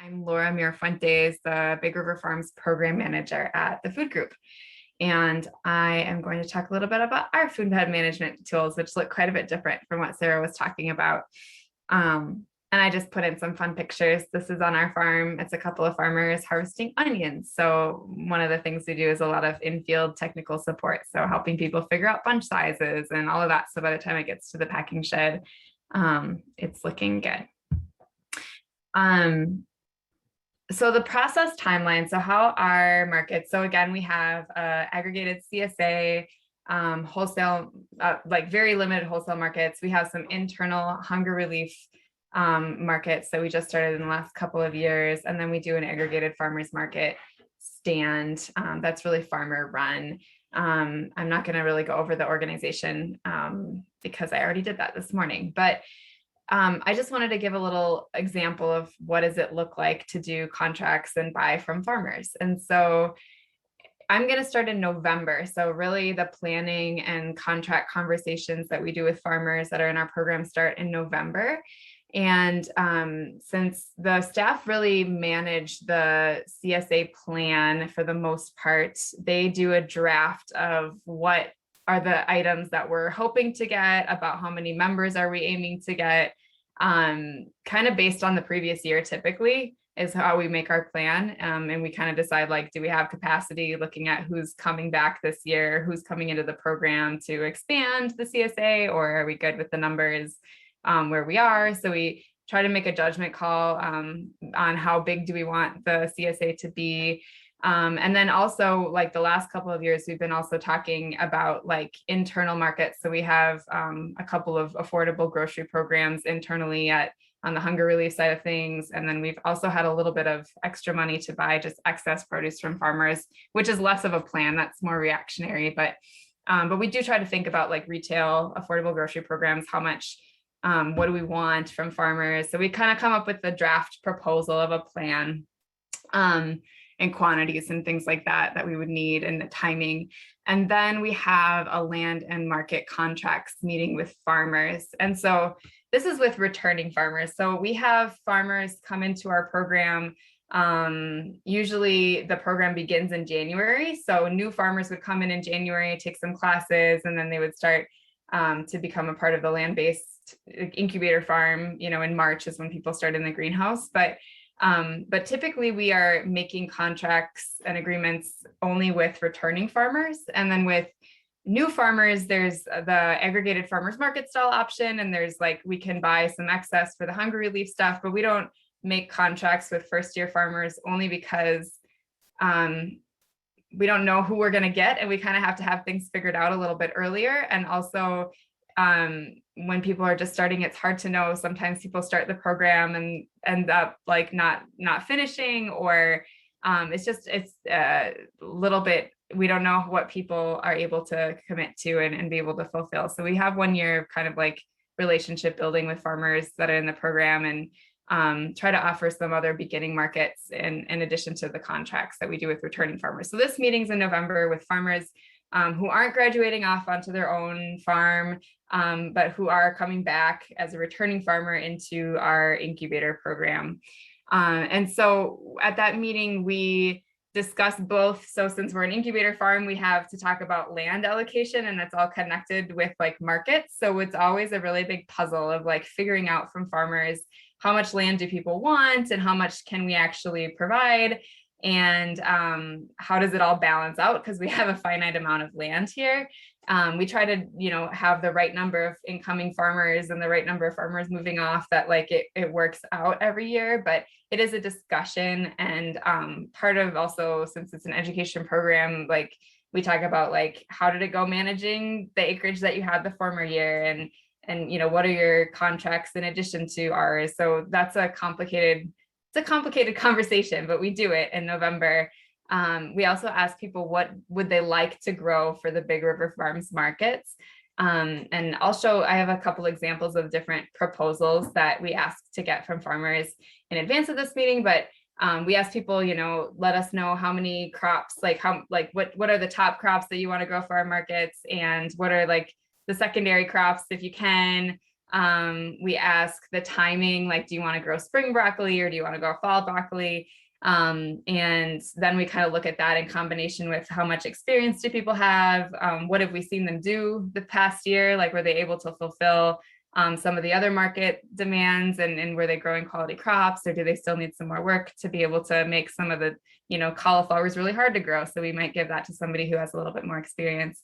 I'm Laura Mirafuentes, the Big River Farms program manager at the food group. And I am going to talk a little bit about our food and bed management tools, which look quite a bit different from what Sarah was talking about. And I just put in some fun pictures. This is on our farm. It's a couple of farmers harvesting onions. So one of the things we do is a lot of in-field technical support. So helping people figure out bunch sizes and all of that. So by the time it gets to the packing shed, it's looking good. So the process timeline, so how our markets, so again, we have aggregated CSA, wholesale, like very limited wholesale markets. We have some internal hunger relief markets that we just started in the last couple of years. And then we do an aggregated farmers market stand that's really farmer run. I'm not going to really go over the organization because I already did that this morning, but I just wanted to give a little example of what does it look like to do contracts and buy from farmers. And so I'm going to start in November. So really the planning and contract conversations that we do with farmers that are in our program start in November. And since the staff really manage the CSA plan for the most part, they do a draft of what are the items that we're hoping to get, about how many members are we aiming to get, kind of based on the previous year typically is how we make our plan. And we kind of decide, like, do we have capacity, looking at who's coming back this year, who's coming into the program to expand the CSA, or are we good with the numbers where we are? So we try to make a judgment call on how big do we want the CSA to be. And then also, like the last couple of years, we've been also talking about like internal markets. So we have a couple of affordable grocery programs internally on the hunger relief side of things. And then we've also had a little bit of extra money to buy just excess produce from farmers, which is less of a plan. That's more reactionary. But we do try to think about like retail affordable grocery programs, how much, what do we want from farmers? So we kind of come up with the draft proposal of a plan. And quantities and things like that we would need, and the timing. And then we have a land and market contracts meeting with farmers. And so this is with returning farmers. So we have farmers come into our program. Usually the program begins in January. So new farmers would come in January, take some classes, and then they would start to become a part of the land-based incubator farm. In March is when people start in the greenhouse. But typically we are making contracts and agreements only with returning farmers. And then with new farmers, there's the aggregated farmers market style option. And there's like, we can buy some excess for the hunger relief stuff, but we don't make contracts with first year farmers only because we don't know who we're going to get. And we kind of have to have things figured out a little bit earlier. And also, when people are just starting, it's hard to know. Sometimes people start the program and end up like not finishing, or it's a little bit, we don't know what people are able to commit to and be able to fulfill. So we have 1 year of kind of like relationship building with farmers that are in the program, and try to offer some other beginning markets in addition to the contracts that we do with returning farmers. So this meeting's in November with farmers who aren't graduating off onto their own farm, but who are coming back as a returning farmer into our incubator program. And so at that meeting, we discuss both. So since we're an incubator farm, we have to talk about land allocation, and that's all connected with like markets. So it's always a really big puzzle of like figuring out from farmers, how much land do people want and how much can we actually provide? And how does it all balance out? Because we have a finite amount of land here. We try to, have the right number of incoming farmers and the right number of farmers moving off, that like it works out every year, but it is a discussion. And part of also, since it's an education program, like we talk about like, how did it go managing the acreage that you had the former year? And what are your contracts in addition to ours? So that's a complicated conversation, but we do it in November. We also ask people what would they like to grow for the Big River Farms markets. And I have a couple examples of different proposals that we ask to get from farmers in advance of this meeting, but we ask people, let us know how many crops, what are the top crops that you want to grow for our markets, and what are like the secondary crops if you can. We ask the timing, like, do you want to grow spring broccoli or do you want to grow fall broccoli? And then we kind of look at that in combination with how much experience do people have? What have we seen them do the past year? Like, were they able to fulfill some of the other market demands, and were they growing quality crops, or do they still need some more work to be able to make some of the, cauliflower is really hard to grow. So we might give that to somebody who has a little bit more experience.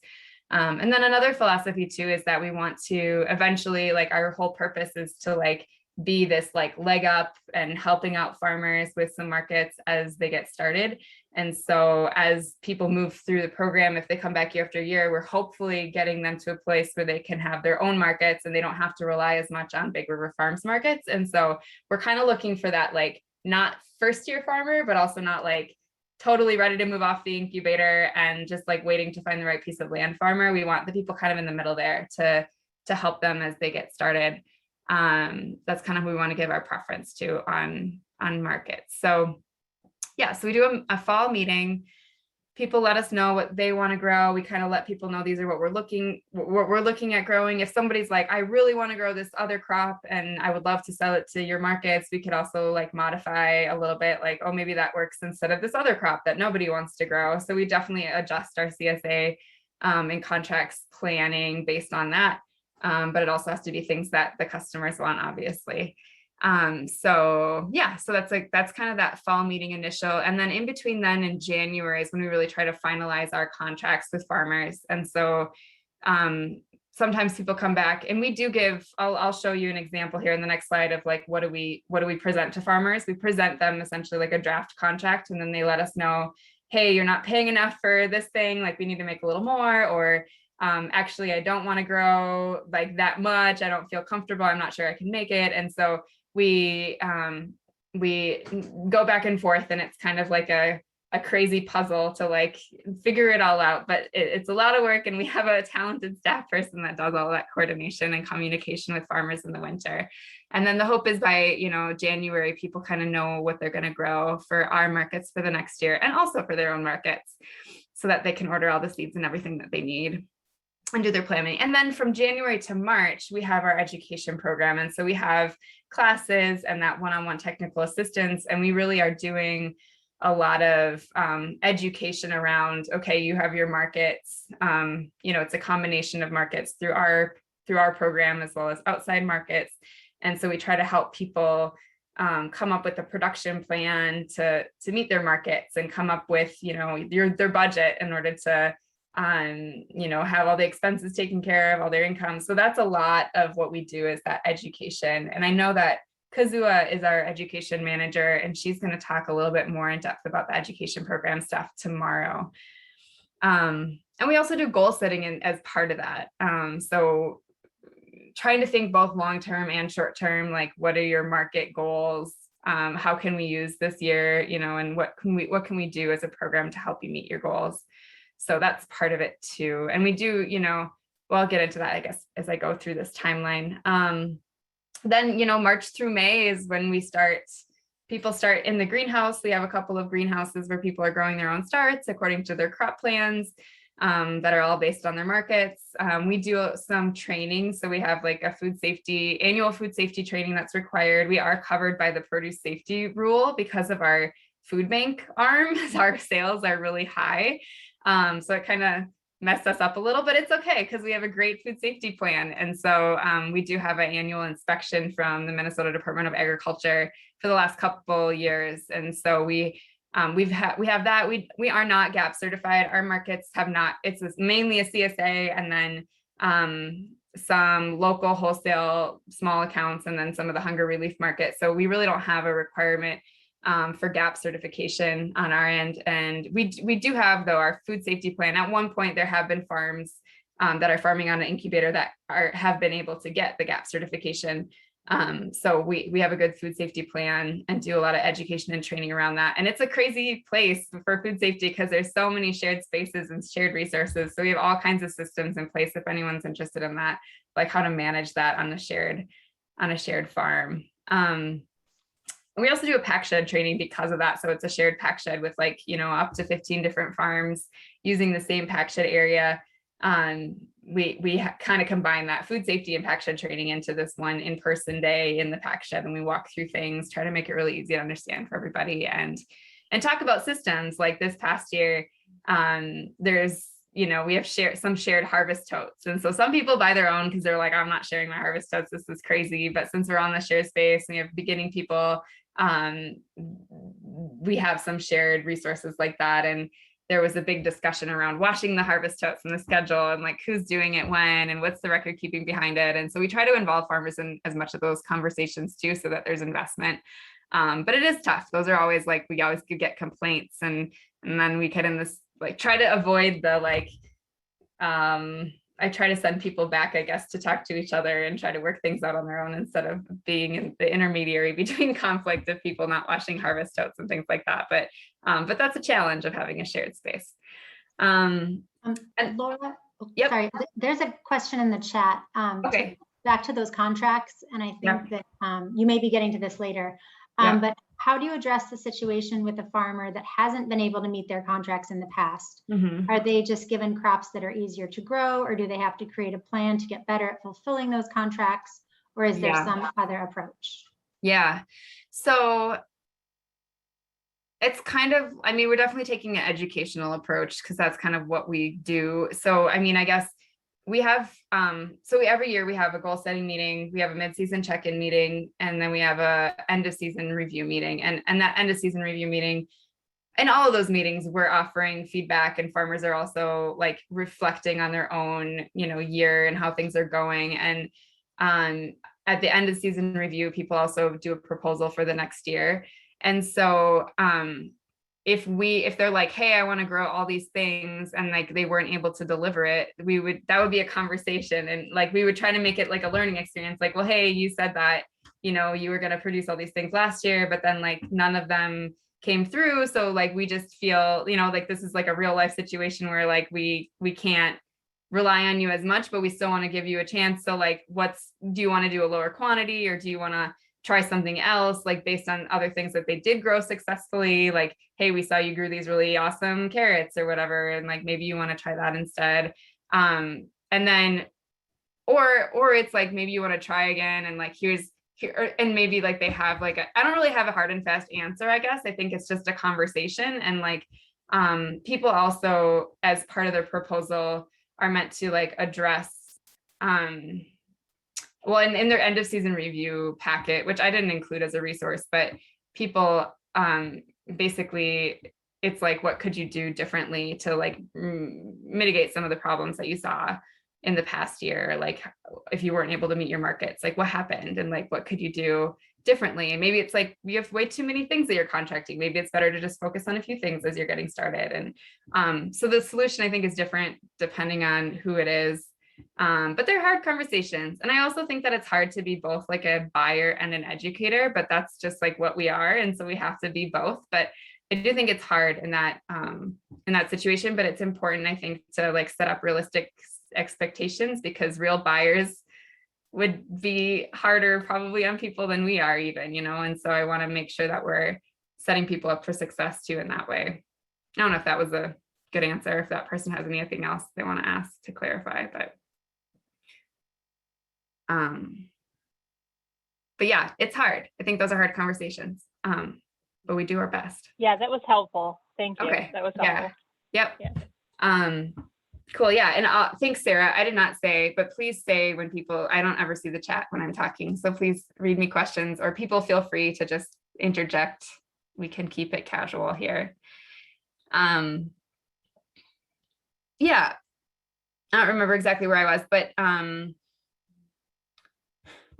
And then another philosophy too is that we want to eventually, like, our whole purpose is to like be this like leg up and helping out farmers with some markets as they get started. And so as people move through the program, if they come back year after year, we're hopefully getting them to a place where they can have their own markets and they don't have to rely as much on Big River Farms markets. And so we're kind of looking for that, like, not first year farmer, but also not like totally ready to move off the incubator and just like waiting to find the right piece of land farmer. We want the people kind of in the middle there to help them as they get started. That's kind of who we want to give our preference to on markets. So yeah, so we do a fall meeting. People let us know what they want to grow. We kind of let people know these are what we're looking at growing. If somebody's like, I really want to grow this other crop and I would love to sell it to your markets, we could also like modify a little bit, like, oh, maybe that works instead of this other crop that nobody wants to grow. So we definitely adjust our CSA and contracts planning based on that. But it also has to be things that the customers want, obviously. So yeah, so that's kind of that fall meeting initial. And then in between then and January is when we really try to finalize our contracts with farmers. And so sometimes people come back and we do I'll show you an example here in the next slide of like, what do we present to farmers? We present them essentially like a draft contract, and then they let us know, hey, you're not paying enough for this thing, like we need to make a little more, or actually, I don't want to grow like that much. I don't feel comfortable. I'm not sure I can make it. And so we go back and forth, and it's kind of like a crazy puzzle to like figure it all out, but it's a lot of work. And we have a talented staff person that does all that coordination and communication with farmers in the winter. And then the hope is by, January, people kind of know what they're going to grow for our markets for the next year, and also for their own markets, so that they can order all the seeds and everything that they need and do their planning. And then from January to March, we have our education program. And so we have classes and that one-on-one technical assistance. And we really are doing a lot of education around, okay, you have your markets, it's a combination of markets through our program as well as outside markets. And so we try to help people come up with a production plan to meet their markets, and come up with, their budget in order to have all the expenses taken care of, all their income. So that's a lot of what we do, is that education. And I know that Kazua is our education manager, and she's going to talk a little bit more in depth about the education program stuff tomorrow. And we also do goal setting as part of that. So trying to think both long-term and short-term, like, what are your market goals? How can we use this year, and what can we do as a program to help you meet your goals? So that's part of it too. And we do, well, I'll get into that, I guess, as I go through this timeline. Then, March through May is when people start in the greenhouse. We have a couple of greenhouses where people are growing their own starts according to their crop plans that are all based on their markets. We do some training. So we have like annual food safety training that's required. We are covered by the produce safety rule because of our food bank arm. Our sales are really high. So it kind of messed us up a little, but it's okay because we have a great food safety plan. And so we do have an annual inspection from the Minnesota Department of Agriculture for the last couple years. And so we have that. We are not GAP certified. Our markets have not. It's mainly a CSA, and then some local wholesale small accounts, and then some of the hunger relief markets. So we really don't have a requirement for GAP certification on our end. And we do have, though, our food safety plan. At one point, there have been farms that are farming on an incubator that have been able to get the GAP certification. So we have a good food safety plan and do a lot of education and training around that. And it's a crazy place for food safety because there's so many shared spaces and shared resources. So we have all kinds of systems in place if anyone's interested in that, like how to manage that on a shared farm. We also do a pack shed training because of that. So it's a shared pack shed with up to 15 different farms using the same pack shed area. we kind of combine that food safety and pack shed training into this one in-person day in the pack shed, and we walk through things, try to make it really easy to understand for everybody, and talk about systems. Like this past year, there's, we have some shared harvest totes. And so some people buy their own because they're like, I'm not sharing my harvest totes, this is crazy. But since we're on the shared space and we have beginning people, we have some shared resources like that. And there was a big discussion around washing the harvest totes and the schedule and like who's doing it when and what's the record keeping behind it. And so we try to involve farmers in as much of those conversations too, so that there's investment. But it is tough. Those are always like, we always could get complaints, and then we get in this, like, try to avoid the like, I try to send people back, I guess, to talk to each other and try to work things out on their own instead of being the intermediary between conflict of people not washing harvest totes and things like that. But that's a challenge of having a shared space. And Laura, yep. Sorry, there's a question in the chat. Okay. Back to those contracts, and I think that you may be getting to this later. But how do you address the situation with a farmer that hasn't been able to meet their contracts in the past? Mm-hmm. Are they just given crops that are easier to grow, or do they have to create a plan to get better at fulfilling those contracts? Or is there some other approach? Yeah. So it's kind of, I mean, we're definitely taking an educational approach because that's kind of what we do. So, I mean, I guess we have, every year we have a goal setting meeting, we have a mid-season check-in meeting, and then we have a end of season review meeting. And that end of season review meeting, in all of those meetings, we're offering feedback, and farmers are also like reflecting on their own, year and how things are going. And at the end of season review, people also do a proposal for the next year. And so if they're like, hey, I want to grow all these things, and like they weren't able to deliver it, that would be a conversation. And like, we would try to make it like a learning experience. Like, well, hey, you said that, you were going to produce all these things last year, but then like none of them came through. So like, we just feel, like this is like a real life situation where like, we can't rely on you as much, but we still want to give you a chance. So like, do you want to do a lower quantity, or do you want to try something else, like based on other things that they did grow successfully? Like, hey, we saw you grew these really awesome carrots or whatever, and like maybe you want to try that instead. And then or it's like, maybe you want to try again, and like here, and maybe like they have like I don't really have a hard and fast answer, I guess. I think it's just a conversation. And like people also, as part of their proposal, are meant to like address well, in their end of season review packet, which I didn't include as a resource, but people basically, it's like, what could you do differently to like mitigate some of the problems that you saw in the past year? Like, if you weren't able to meet your markets, like what happened, and like what could you do differently? And maybe it's like you have way too many things that you're contracting. Maybe it's better to just focus on a few things as you're getting started. And so the solution, I think, is different depending on who it is. But they're hard conversations. And I also think that it's hard to be both like a buyer and an educator, but that's just like what we are. And so we have to be both. But I do think it's hard in that situation, but it's important, I think, to like set up realistic expectations, because real buyers would be harder probably on people than we are even, and so I want to make sure that we're setting people up for success too in that way. I don't know if that was a good answer, if that person has anything else they want to ask to clarify, but yeah, it's hard. I think those are hard conversations, but we do our best. Yeah, that was helpful. Thank you. Okay. That was helpful. Yeah. Yep. Yeah. Cool. Yeah. And thanks, Sarah. I did not say, but please say when people, I don't ever see the chat when I'm talking. So please read me questions, or people feel free to just interject. We can keep it casual here. Yeah. I don't remember exactly where I was, but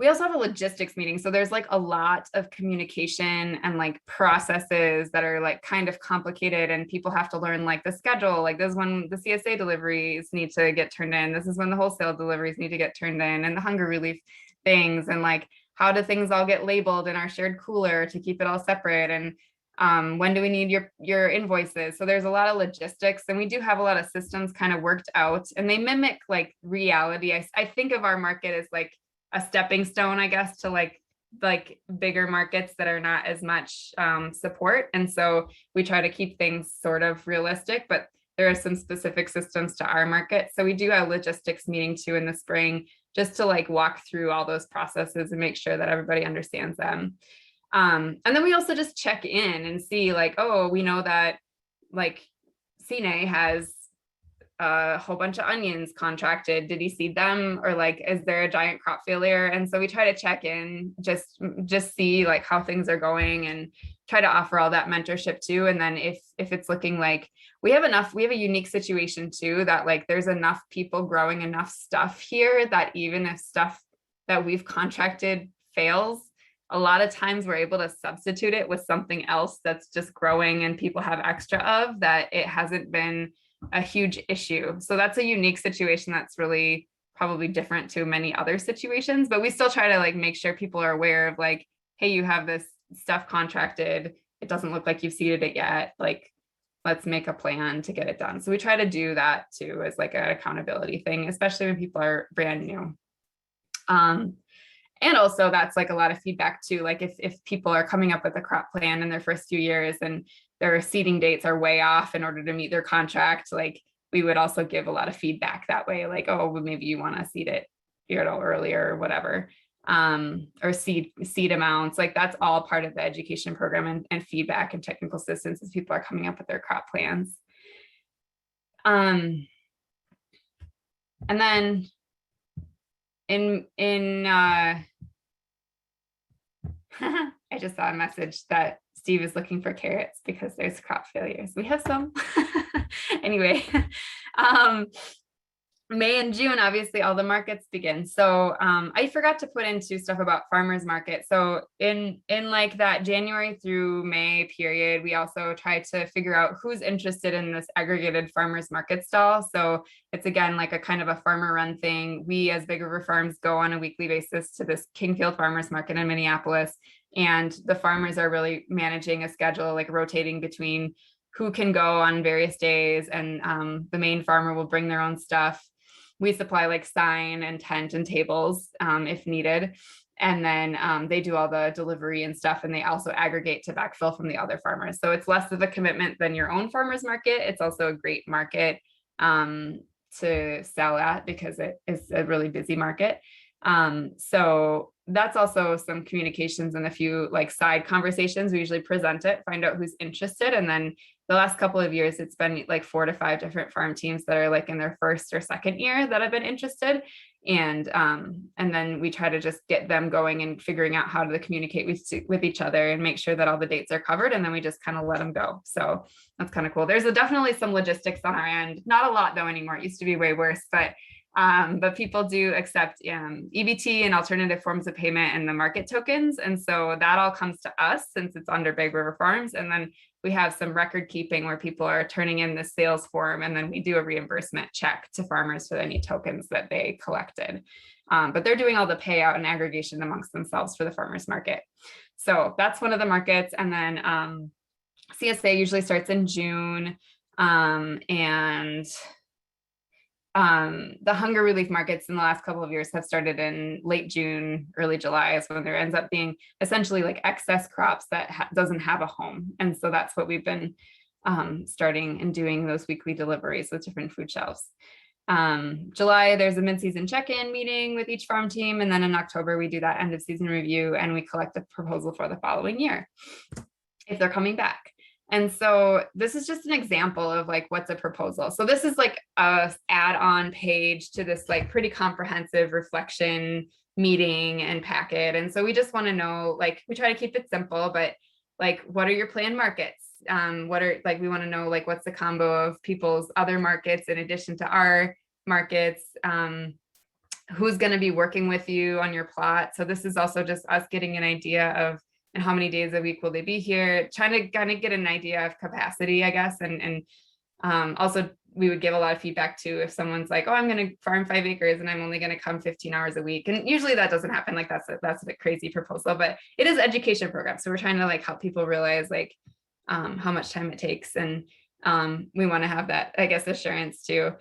we also have a logistics meeting. So there's like a lot of communication and like processes that are like kind of complicated, and people have to learn like the schedule. Like this is when the CSA deliveries need to get turned in. This is when the wholesale deliveries need to get turned in, and the hunger relief things, and like how do things all get labeled in our shared cooler to keep it all separate, and when do we need your invoices? So there's a lot of logistics, and we do have a lot of systems kind of worked out, and they mimic like reality. I think of our market as like a stepping stone, I guess, to like bigger markets that are not as much support. And so we try to keep things sort of realistic, but there are some specific systems to our market. So we do a logistics meeting too in the spring, just to like walk through all those processes and make sure that everybody understands them. And then we also just check in and see like, oh, we know that like CNA has a whole bunch of onions contracted. Did he seed them, or like, is there a giant crop failure? And so we try to check in, just see like how things are going and try to offer all that mentorship too. And then if it's looking like we have a unique situation too, that like there's enough people growing enough stuff here that even if stuff that we've contracted fails, a lot of times we're able to substitute it with something else that's just growing and people have extra of, that it hasn't been a huge issue. So that's a unique situation that's really probably different to many other situations, but we still try to like make sure people are aware of like, hey, you have this stuff contracted. It doesn't look like you've seeded it yet. Like, let's make a plan to get it done. So we try to do that too, as like an accountability thing, especially when people are brand new. And also that's like a lot of feedback too. Like if people are coming up with a crop plan in their first few years and their seeding dates are way off in order to meet their contract, like we would also give a lot of feedback that way. Like, oh, well, maybe you want to seed it, earlier or whatever, or seed amounts. Like that's all part of the education program and feedback and technical assistance as people are coming up with their crop plans. And then I just saw a message that Steve is looking for carrots because there's crop failures. We have some. Anyway, May and June, obviously all the markets begin. So I forgot to put into stuff about farmers market. So in like that January through May period, we also try to figure out who's interested in this aggregated farmers market stall. So it's again like a kind of a farmer run thing. We as Big River Farms go on a weekly basis to this Kingfield Farmers Market in Minneapolis, and the farmers are really managing a schedule, like rotating between who can go on various days, and the main farmer will bring their own stuff. We supply like sign and tent and tables if needed. And then they do all the delivery and stuff, and they also aggregate to backfill from the other farmers. So it's less of a commitment than your own farmer's market. It's also a great market to sell at because it is a really busy market. So that's also some communications and a few like side conversations. We usually present it, find out who's interested. And then the last couple of years, it's been like 4 to 5 different farm teams that are like in their first or second year that have been interested. And then we try to just get them going and figuring out how to communicate with each other and make sure that all the dates are covered. And then we just kind of let them go. So that's kind of cool. There's definitely some logistics on our end. Not a lot though anymore. It used to be way worse, but people do accept EBT and alternative forms of payment and the market tokens. And so that all comes to us since it's under Big River Farms. And then we have some record keeping where people are turning in the sales form, and then we do a reimbursement check to farmers for any tokens that they collected. But they're doing all the payout and aggregation amongst themselves for the farmers market. So that's one of the markets. And then CSA usually starts in June, and the hunger relief markets in the last couple of years have started in late June, early July is when there ends up being essentially like excess crops that doesn't have a home. And so that's what we've been starting and doing, those weekly deliveries with different food shelves. July, there's a mid-season check-in meeting with each farm team. And then in October, we do that end of season review and we collect a proposal for the following year if they're coming back. And so this is just an example of like, what's a proposal? So this is like a add-on page to this like pretty comprehensive reflection meeting and packet. And so we just want to know, like, we try to keep it simple, but like, what are your planned markets? What are like, we want to know like, what's the combo of people's other markets in addition to our markets? Who's going to be working with you on your plot? So this is also just us getting an idea of, and how many days a week will they be here, trying to kind of get an idea of capacity, I guess. And also we would give a lot of feedback too if someone's like, oh, I'm going to farm 5 acres and I'm only going to come 15 hours a week. And usually that doesn't happen. Like that's a crazy proposal, but it is an education program. So we're trying to like help people realize like how much time it takes. And we want to have that, I guess, assurance too,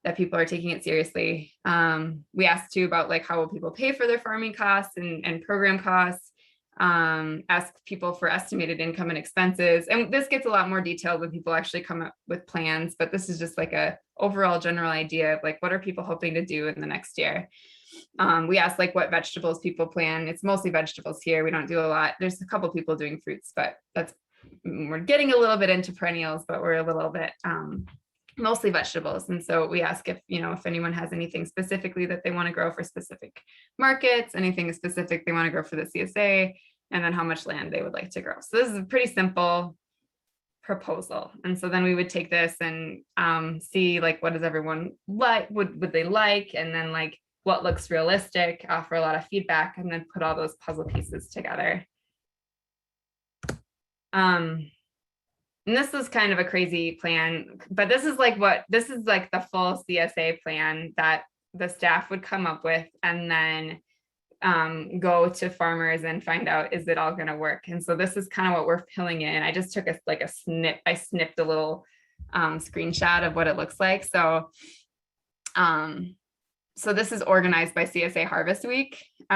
that people are taking it seriously. We asked too about like, how will people pay for their farming costs and program costs? ask people for estimated income and expenses. And this gets a lot more detailed when people actually come up with plans, but this is just like a overall general idea of like, what are people hoping to do in the next year? We asked like what vegetables people plan. It's mostly vegetables here. We don't do a lot. There's a couple people doing fruits, but we're getting a little bit into perennials, but we're a little bit mostly vegetables. And so we ask if anyone has anything specifically that they want to grow for specific markets, anything specific they want to grow for the CSA, and then how much land they would like to grow. So this is a pretty simple proposal. And so then we would take this and see like, what does everyone like, would they like? And then like, what looks realistic, offer a lot of feedback, and then put all those puzzle pieces together. And this is kind of a crazy plan, but this is like the full CSA plan that the staff would come up with, and then go to farmers and find out, is it all going to work? And so this is kind of what we're filling in. I just took a snip. I snipped a little screenshot of what it looks like. So this is organized by CSA Harvest Week. We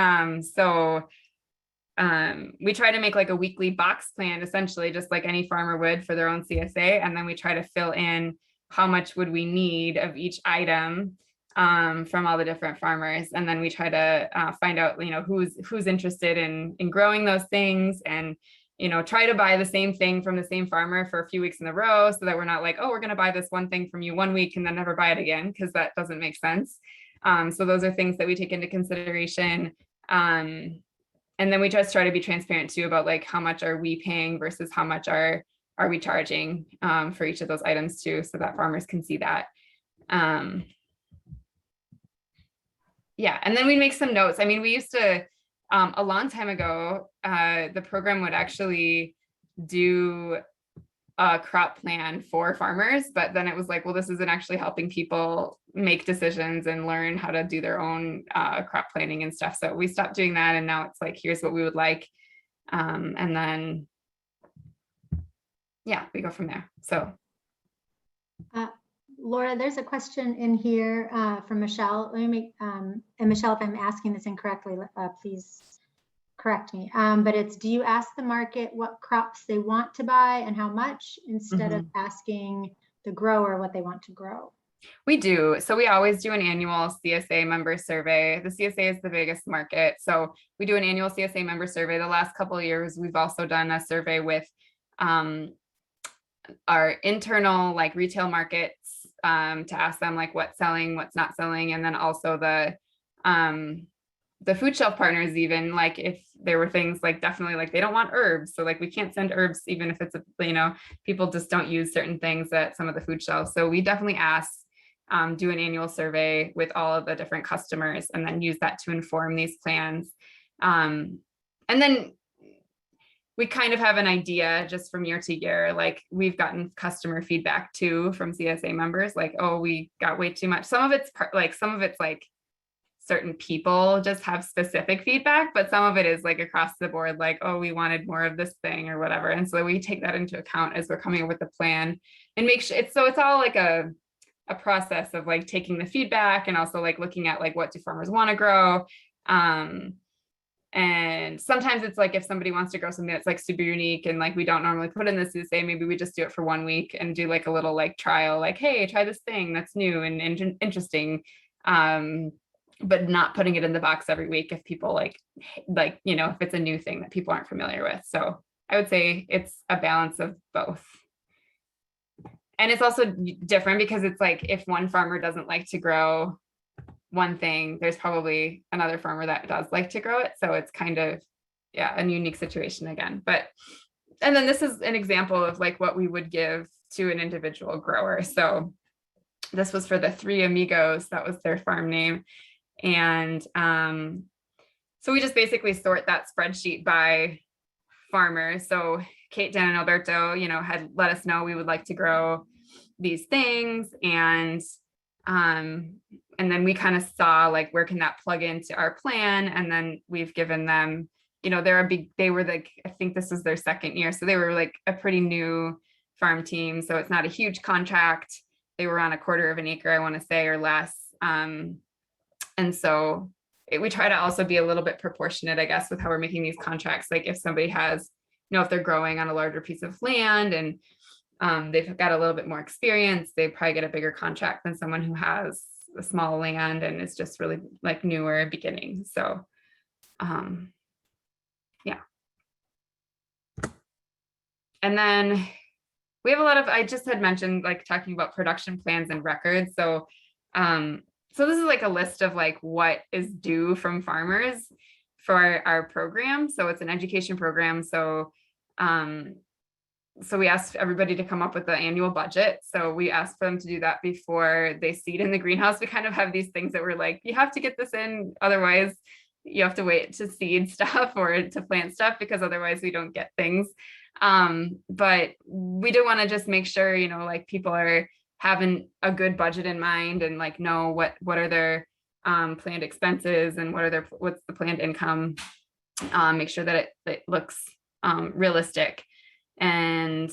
try to make like a weekly box plan, essentially just like any farmer would for their own CSA. And then we try to fill in how much would we need of each item from all the different farmers. And then we try to find out, who's interested in growing those things, and, try to buy the same thing from the same farmer for a few weeks in a row, so that we're not like, oh, we're going to buy this one thing from you one week and then never buy it again, because that doesn't make sense. So those are things that we take into consideration. And then we just try to be transparent too about like, how much are we paying versus how much are we charging for each of those items too, so that farmers can see that. Yeah, and then we make some notes. I mean, we used to, a long time ago, the program would actually do a crop plan for farmers, but then it was like, well, this isn't actually helping people make decisions and learn how to do their own crop planning and stuff. So we stopped doing that, and now it's like, here's what we would like, and then yeah, we go from there. So Laura, there's a question in here from Michelle. Let me make, and Michelle, if I'm asking this incorrectly, please correct me. But it's, do you ask the market what crops they want to buy and how much, instead of asking the grower what they want to grow? We do. So we always do an annual CSA member survey. The CSA is the biggest market, so we do an annual CSA member survey. The last couple of years, we've also done a survey with our internal like retail markets to ask them like what's selling, what's not selling, and then also the food shelf partners, even like if there were things like definitely like they don't want herbs, so like we can't send herbs even if it's people just don't use certain things at some of the food shelves. So we definitely do an annual survey with all of the different customers, and then use that to inform these plans. And then we kind of have an idea just from year to year. Like we've gotten customer feedback too from CSA members, like, oh, we got way too much. Some of it's like certain people just have specific feedback, but some of it is like across the board, like, oh, we wanted more of this thing or whatever. And so we take that into account as we're coming up with the plan, and make sure it's all like a process of like taking the feedback and also like looking at like, what do farmers want to grow? And sometimes it's like, if somebody wants to grow something that's like super unique and like we don't normally put in the CSA, maybe we just do it for 1 week and do like a little like trial, like, hey, try this thing that's new and interesting. But not putting it in the box every week if people like, if it's a new thing that people aren't familiar with. So I would say it's a balance of both. And it's also different because it's like, if one farmer doesn't like to grow one thing, there's probably another farmer that does like to grow it. So it's kind of, a unique situation again. And then this is an example of like what we would give to an individual grower. So this was for the Three Amigos, that was their farm name. And so we just basically sort that spreadsheet by farmers. So Kate, Dan, and Alberto, had let us know we would like to grow these things. And then we kind of saw like, where can that plug into our plan? And then we've given them, they were like, I think this was their second year. So they were like a pretty new farm team. So it's not a huge contract. They were on 1/4 of an acre, I want to say, or less. And so we try to also be a little bit proportionate, I guess, with how we're making these contracts. Like if somebody has, if they're growing on a larger piece of land and they've got a little bit more experience, they probably get a bigger contract than someone who has a small land and is just really like newer beginning. So yeah. And then we have a lot of, I just had mentioned like talking about production plans and records. So so this is like a list of like what is due from farmers for our program. So it's an education program. So so we asked everybody to come up with the annual budget. So we asked for them to do that before they seed in the greenhouse. We kind of have these things that we're like, you have to get this in, otherwise you have to wait to seed stuff or to plant stuff, because otherwise we don't get things. But we do want to just make sure, like people are having a good budget in mind and like know what are their planned expenses and what's the planned income. Make sure that it looks realistic. And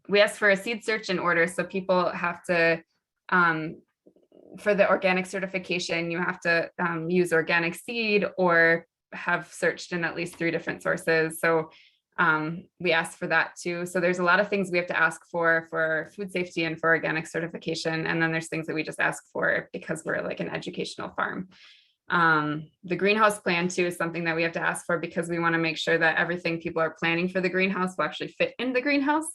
we asked for a seed search in order. So people have to, for the organic certification, you have to use organic seed or have searched in at least 3 different sources. So we asked for that too. So there's a lot of things we have to ask for food safety and for organic certification. And then there's things that we just ask for because we're like an educational farm. The greenhouse plan too is something that we have to ask for because we want to make sure that everything people are planning for the greenhouse will actually fit in the greenhouse.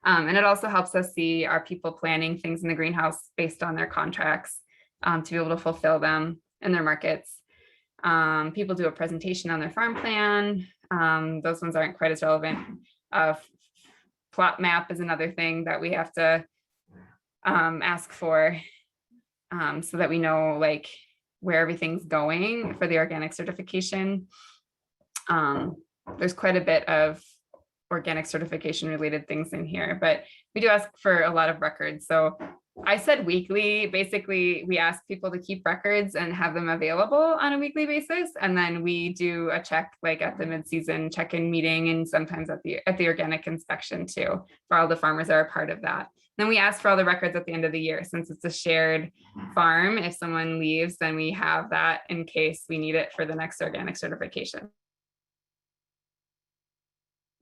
And it also helps us see, are people planning things in the greenhouse based on their contracts to be able to fulfill them in their markets. People do a presentation on their farm plan. Those ones aren't quite as relevant. Plot map is another thing that we have to ask for so that we know like where everything's going for the organic certification. There's quite a bit of organic certification related things in here, but we do ask for a lot of records. So I said weekly, basically we ask people to keep records and have them available on a weekly basis. And then we do a check like at the mid-season check-in meeting and sometimes at the organic inspection too, for all the farmers that are part of that. Then we ask for all the records at the end of the year, since it's a shared farm. If someone leaves, then we have that in case we need it for the next organic certification.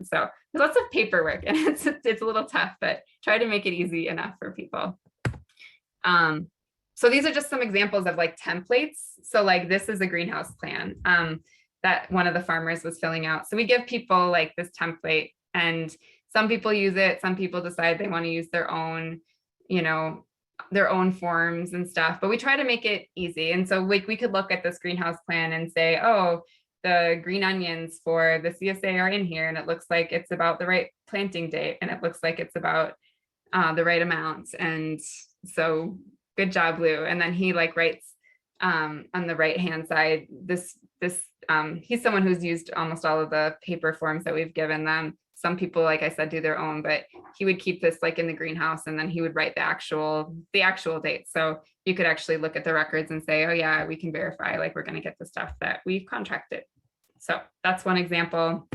So there's lots of paperwork and it's a little tough, but try to make it easy enough for people. So these are just some examples of like templates. So like this is a greenhouse plan that one of the farmers was filling out. So we give people like this template, and some people use it. Some people decide they want to use their own, their own forms and stuff, but we try to make it easy. And so we could look at this greenhouse plan and say, oh, the green onions for the CSA are in here, and it looks like it's about the right planting date, and it looks like it's about the right amount. And so good job, Lou. And then he like writes on the right hand side, he's someone who's used almost all of the paper forms that we've given them. Some people, like I said, do their own, but he would keep this like in the greenhouse, and then he would write the actual date. So you could actually look at the records and say, oh yeah, we can verify, like we're going to get the stuff that we've contracted. So that's one example.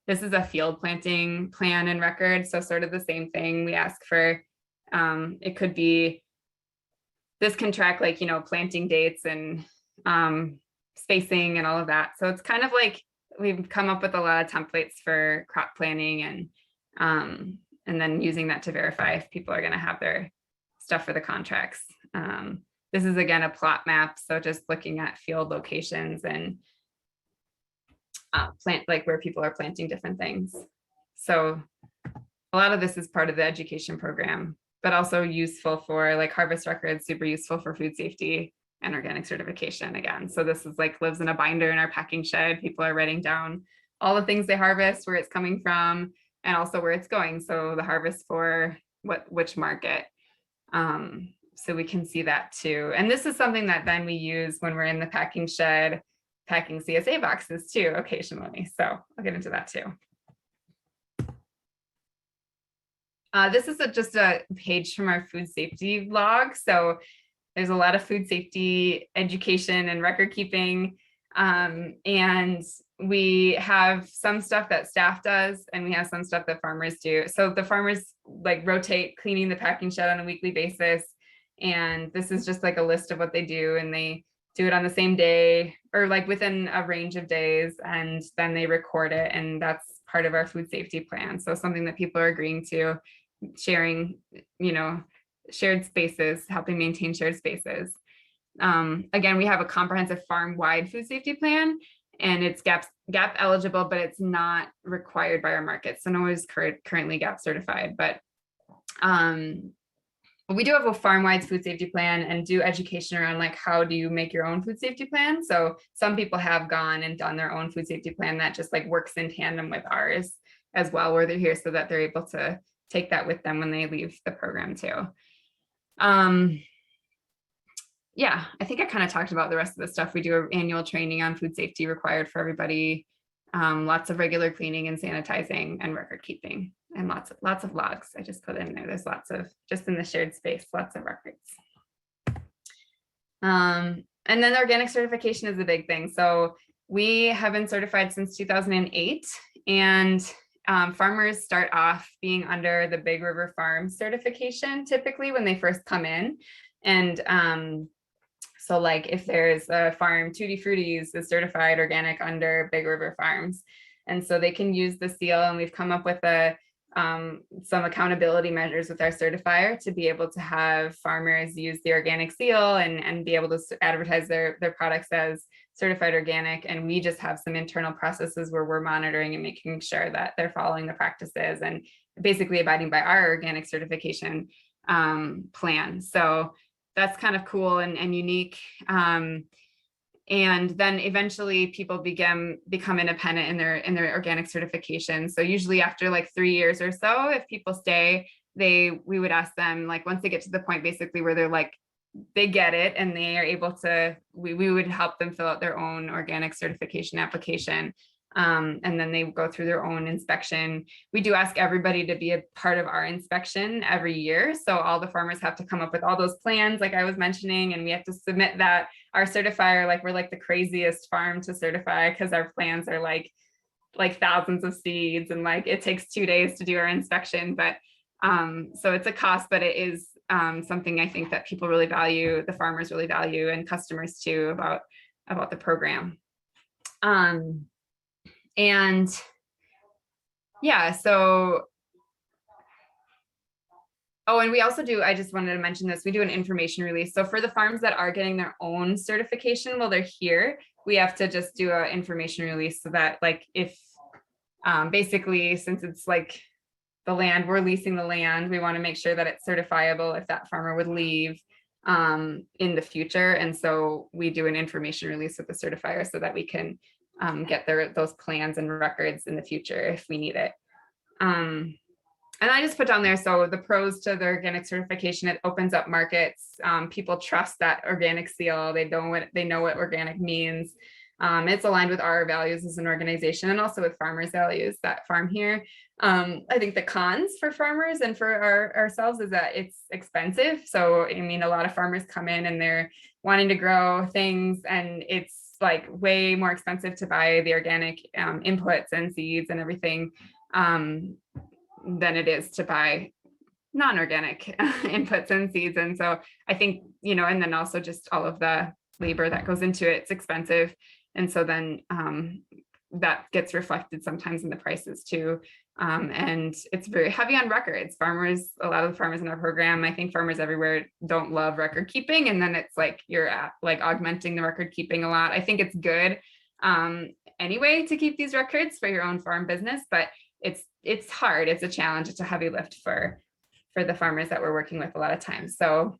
This is a field planting plan and record. So sort of the same thing. We ask for, it could be, this can track like, planting dates and spacing and all of that. So it's kind of like, we've come up with a lot of templates for crop planning and then using that to verify if people are going to have their stuff for the contracts. This is again a plot map, so just looking at field locations and plant like where people are planting different things. So a lot of this is part of the education program, but also useful for like harvest records, super useful for food safety and organic certification again. So this is like lives in a binder in our packing shed. People are writing down all the things they harvest, where it's coming from, and also where it's going. So the harvest for which market. So we can see that too. And this is something that then we use when we're in the packing shed, packing CSA boxes too, occasionally. So I'll get into that too. This is just a page from our food safety log. So there's a lot of food safety education and record keeping. And we have some stuff that staff does, and we have some stuff that farmers do. So the farmers like rotate cleaning the packing shed on a weekly basis. And this is just like a list of what they do. And they do it on the same day or like within a range of days, and then they record it. And that's part of our food safety plan. So something that people are agreeing to, sharing, shared spaces, helping maintain shared spaces. Again, we have a comprehensive farm-wide food safety plan, and it's GAP eligible, but it's not required by our market. So no one is currently GAP certified, but we do have a farm-wide food safety plan and do education around like, how do you make your own food safety plan? So some people have gone and done their own food safety plan that just like works in tandem with ours as well, where they're here so that they're able to take that with them when they leave the program too. Yeah, I think I kind of talked about the rest of the stuff. We do annual training on food safety required for everybody. Lots of regular cleaning and sanitizing and record keeping, and lots of logs. I just put in there. There's lots of, just in the shared space, lots of records. And then organic certification is a big thing. So we have been certified since 2008, and farmers start off being under the Big River Farm certification typically when they first come in. And so like if there's a farm, Tutti Frutti's is certified organic under Big River Farms. And so they can use the seal, and we've come up with some accountability measures with our certifier to be able to have farmers use the organic seal and be able to advertise their products as certified organic. And we just have some internal processes where we're monitoring and making sure that they're following the practices and basically abiding by our organic certification plan. So that's kind of cool and unique. And then eventually people become independent in their organic certification. So usually after like 3 years or so, if people stay, we would ask them, like, once they get to the point basically where they're like, they get it and they are able to, we would help them fill out their own organic certification application. And then they go through their own inspection. We do ask everybody to be a part of our inspection every year. So all the farmers have to come up with all those plans, like I was mentioning, and we have to submit that. Our certifier, like, we're like the craziest farm to certify because our plans are like thousands of seeds, and like it takes 2 days to do our inspection. But so it's a cost, but it is something I think that people really value, the farmers really value, and customers too, about the program. And yeah, so, oh, and we also do, I just wanted to mention this, we do an information release. So for the farms that are getting their own certification while they're here, we have to just do an information release so that, like, if basically, since it's like the land, we're leasing the land, we want to make sure that it's certifiable if that farmer would leave in the future. And so we do an information release with the certifier so that we can get those plans and records in the future if we need it. And I just put down there, so the pros to the organic certification, it opens up markets. People trust that organic seal. They know what organic means. It's aligned with our values as an organization, and also with farmers' values that farm here. I think the cons for farmers and for ourselves is that it's expensive. So, I mean, a lot of farmers come in and they're wanting to grow things, and it's like way more expensive to buy the organic inputs and seeds and everything than it is to buy non-organic inputs and seeds. And so I think, and then also just all of the labor that goes into it, it's expensive. And so then that gets reflected sometimes in the prices too. And it's very heavy on records. Farmers, a lot of the farmers in our program, I think farmers everywhere don't love record keeping. And then it's like you're like augmenting the record keeping a lot. I think it's good anyway to keep these records for your own farm business, but it's hard. It's a challenge. It's a heavy lift for the farmers that we're working with a lot of times. So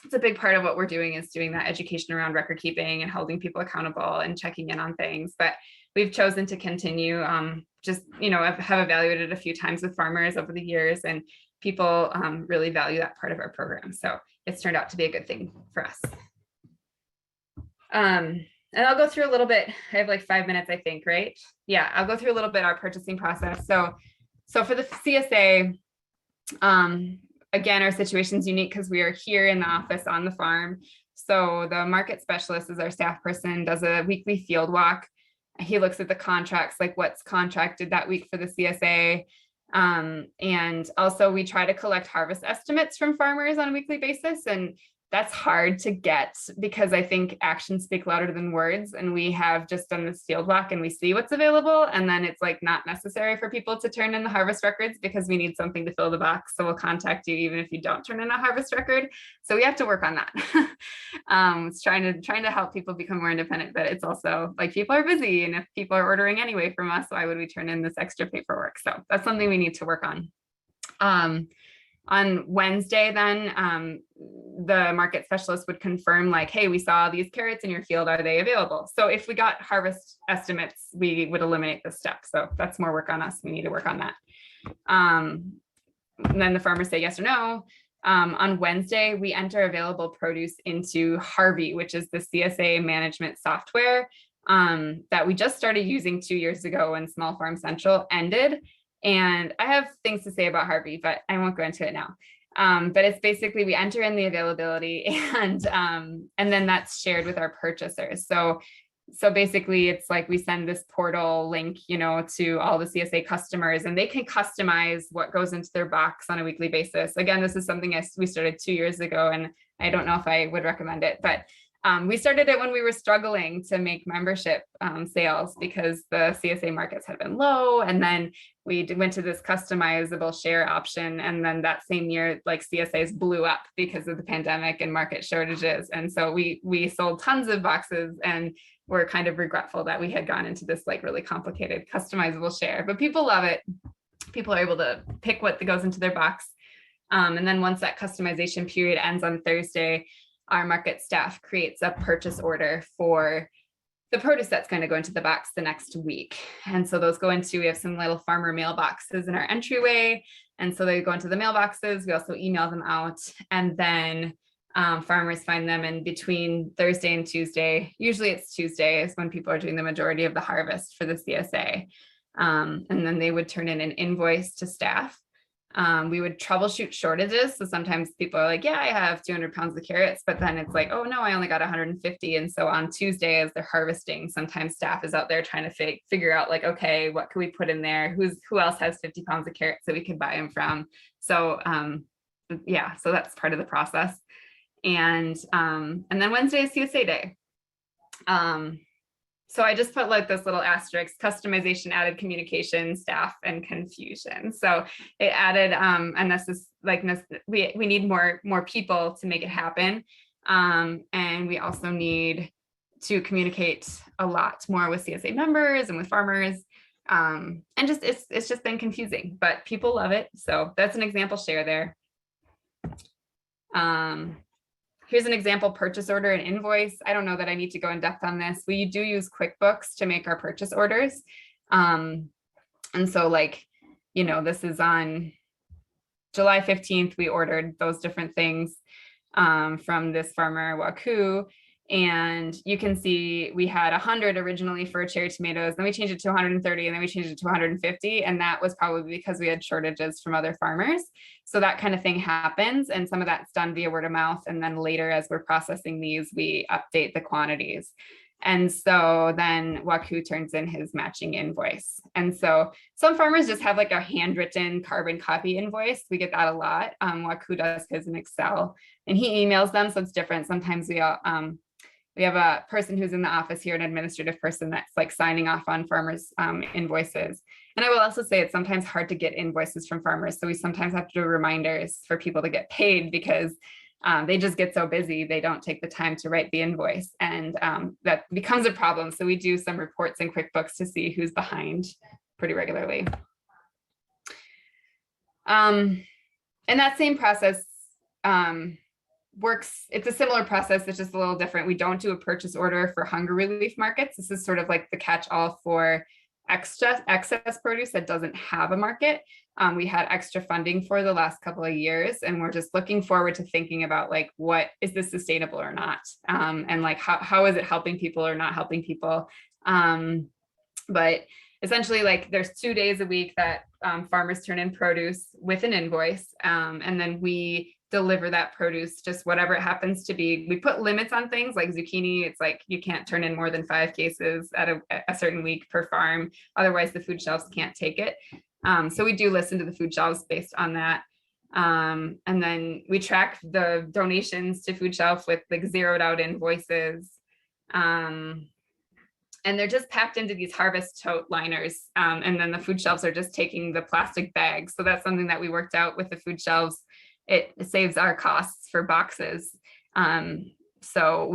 it's a big part of what we're doing is doing that education around record keeping and holding people accountable and checking in on things. But we've chosen to continue, have evaluated a few times with farmers over the years, and people really value that part of our program. So it's turned out to be a good thing for us. And I'll go through a little bit. I have like 5 minutes, I think, right? Yeah, I'll go through a little bit our purchasing process. So for the CSA, again, our situation is unique because we are here in the office on the farm. So the market specialist is our staff person, does a weekly field walk. He looks at the contracts, like what's contracted that week for the CSA. And also we try to collect harvest estimates from farmers on a weekly basis. And that's hard to get because I think actions speak louder than words. And we have just done this field walk and we see what's available. And then it's like not necessary for people to turn in the harvest records because we need something to fill the box. So we'll contact you even if you don't turn in a harvest record. So we have to work on that. It's trying to help people become more independent, but it's also like people are busy. And if people are ordering anyway from us, why would we turn in this extra paperwork? So that's something we need to work on. On Wednesday, then the market specialist would confirm like, hey, we saw these carrots in your field. Are they available? So if we got harvest estimates, we would eliminate this step. So that's more work on us. We need to work on that. And then the farmers say yes or no. On Wednesday, we enter available produce into Harvey, which is the CSA management software that we just started using 2 years ago when Small Farm Central ended. And I have things to say about Harvey, but I won't go into it now. But it's basically we enter in the availability and then that's shared with our purchasers. So basically it's like we send this portal link, to all the CSA customers and they can customize what goes into their box on a weekly basis. Again, this is something we started 2 years ago and I don't know if I would recommend it, but we started it when we were struggling to make membership sales because the CSA markets had been low. And then we went to this customizable share option. And then that same year, like CSAs blew up because of the pandemic and market shortages. And so we sold tons of boxes and we're kind of regretful that we had gone into this like really complicated customizable share, but people love it. People are able to pick what goes into their box. And then once that customization period ends on Thursday, our market staff creates a purchase order for the produce that's going to go into the box the next week. And so those go into, we have some little farmer mailboxes in our entryway. And so they go into the mailboxes. We also email them out and then farmers find them in between Thursday and Tuesday. Usually it's Tuesday is when people are doing the majority of the harvest for the CSA. And then they would turn in an invoice to staff. We would troubleshoot shortages. So sometimes people are like, yeah, I have 200 pounds of carrots, but then it's like, oh no, I only got 150. And so on Tuesday, as they're harvesting, sometimes staff is out there trying to figure out like, okay, what can we put in there? Who else has 50 pounds of carrots that we can buy them from? So yeah, so that's part of the process. And then Wednesday is CSA day. So I just put like this little asterisk, customization added communication, staff, and confusion. So it added, and this is like, we need more people to make it happen. And we also need to communicate a lot more with CSA members and with farmers. And just, it's just been confusing, but people love it. So that's an example share there. Here's an example purchase order and invoice. I don't know that I need to go in depth on this. We do use QuickBooks to make our purchase orders. And so like, this is on July 15th, we ordered those different things from this farmer, Waku. And you can see we had 100 originally for cherry tomatoes, then we changed it to 130, and then we changed it to 150. And that was probably because we had shortages from other farmers. So that kind of thing happens. And some of that's done via word of mouth. And then later, as we're processing these, we update the quantities. And so then Waku turns in his matching invoice. And so some farmers just have like a handwritten carbon copy invoice. We get that a lot. Waku does his in Excel and he emails them. So it's different. Sometimes we have a person who's in the office here, an administrative person that's like signing off on farmers' invoices. And I will also say it's sometimes hard to get invoices from farmers. So we sometimes have to do reminders for people to get paid because they just get so busy. They don't take the time to write the invoice. And that becomes a problem. So we do some reports in QuickBooks to see who's behind pretty regularly. And that same process works. It's a similar process. It's just a little different. We don't do a purchase order for hunger relief markets. This is sort of like the catch-all for excess produce that doesn't have a market. We had extra funding for the last couple of years, and we're just looking forward to thinking about like, what is this sustainable or not? And like, how is it helping people or not helping people? But essentially, like, there's 2 days a week that farmers turn in produce with an invoice, and then we deliver that produce, just whatever it happens to be. We put limits on things like zucchini. It's like you can't turn in more than 5 cases at a certain week per farm. Otherwise, the food shelves can't take it. So we do listen to the food shelves based on that. And then we track the donations to Food Shelf with like zeroed out invoices. And they're just packed into these harvest tote liners. And then the food shelves are just taking the plastic bags. So that's something that we worked out with the food shelves. It saves our costs for boxes. So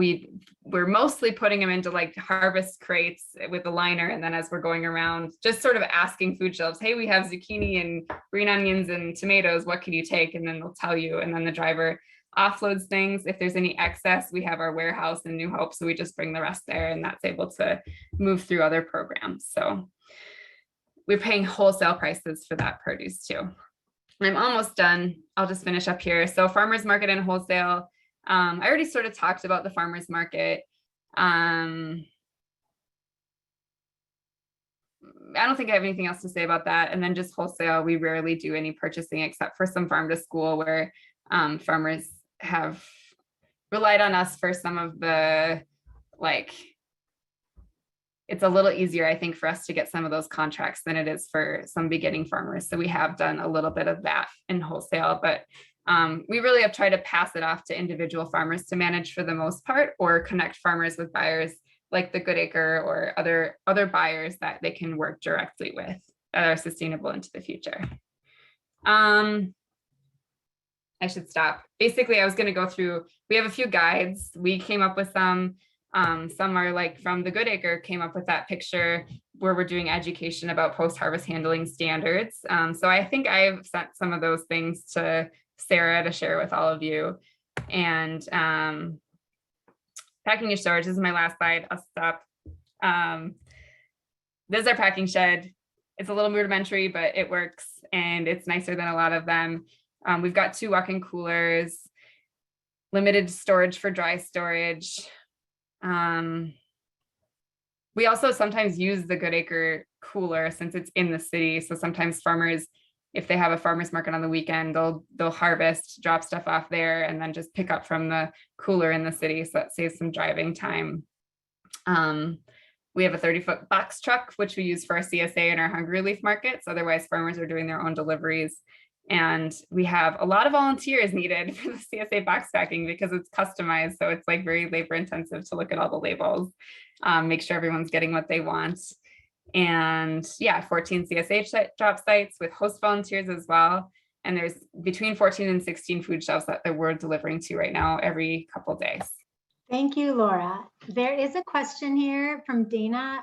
we're mostly putting them into like harvest crates with the liner. And then as we're going around, just sort of asking food shelves, hey, we have zucchini and green onions and tomatoes. What can you take? And then they'll tell you. And then the driver offloads things. If there's any excess, we have our warehouse in New Hope. So we just bring the rest there, and that's able to move through other programs. So we're paying wholesale prices for that produce too. I'm almost done. I'll just finish up here. So farmers market and wholesale. I already sort of talked about the farmers market. I don't think I have anything else to say about that. And then just wholesale, we rarely do any purchasing except for some farm to school where farmers have relied on us for some of the, like, it's a little easier, I think, for us to get some of those contracts than it is for some beginning farmers. So we have done a little bit of that in wholesale, but we really have tried to pass it off to individual farmers to manage for the most part, or connect farmers with buyers like the Good Acre or other buyers that they can work directly with that are sustainable into the future. I should stop. Basically, I was going to go through, we have a few guides. We came up with some are like from the Good Acre came up with that picture where we're doing education about post-harvest handling standards. So I think I've sent some of those things to Sarah to share with all of you. And packing and storage, this is my last slide. I'll stop. This is our packing shed. It's a little rudimentary, but it works and it's nicer than a lot of them. We've got 2 walk-in coolers, limited storage for dry storage. We also sometimes use the Good Acre cooler since it's in the city. So sometimes farmers, if they have a farmer's market on the weekend, they'll harvest, drop stuff off there, and then just pick up from the cooler in the city. So that saves some driving time. We have a 30-foot box truck, which we use for our CSA and our hunger relief markets. Otherwise, farmers are doing their own deliveries. And we have a lot of volunteers needed for the CSA box packing because it's customized. So it's like very labor intensive to look at all the labels, make sure everyone's getting what they want. And yeah, 14 CSA drop sites with host volunteers as well. And there's between 14 and 16 food shelves that we're delivering to right now every couple of days. Thank you, Laura. There is a question here from Dana,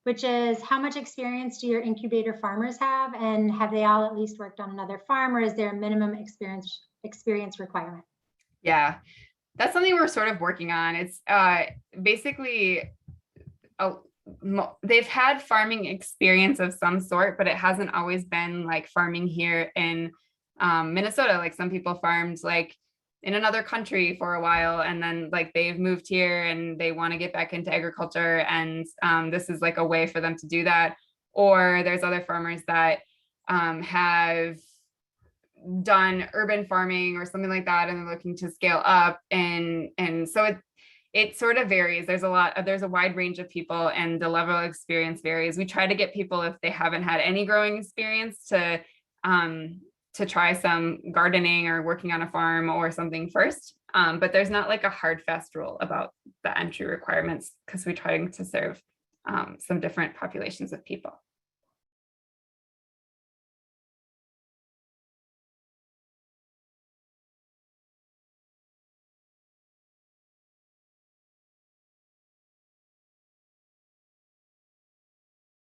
which is, how much experience do your incubator farmers have? And have they all at least worked on another farm, or is there a minimum experience requirement? Yeah, that's something we're sort of working on. It's basically, they've had farming experience of some sort, but it hasn't always been like farming here in Minnesota. Like some people farmed like in another country for a while, and then like they've moved here and they want to get back into agriculture, and this is like a way for them to do that. Or there's other farmers that have done urban farming or something like that, and they're looking to scale up, and so it sort of varies. There's a wide range of people, and the level of experience varies. We try to get people, if they haven't had any growing experience, to try some gardening or working on a farm or something first. But there's not like a hard, fast rule about the entry requirements because we're trying to serve some different populations of people.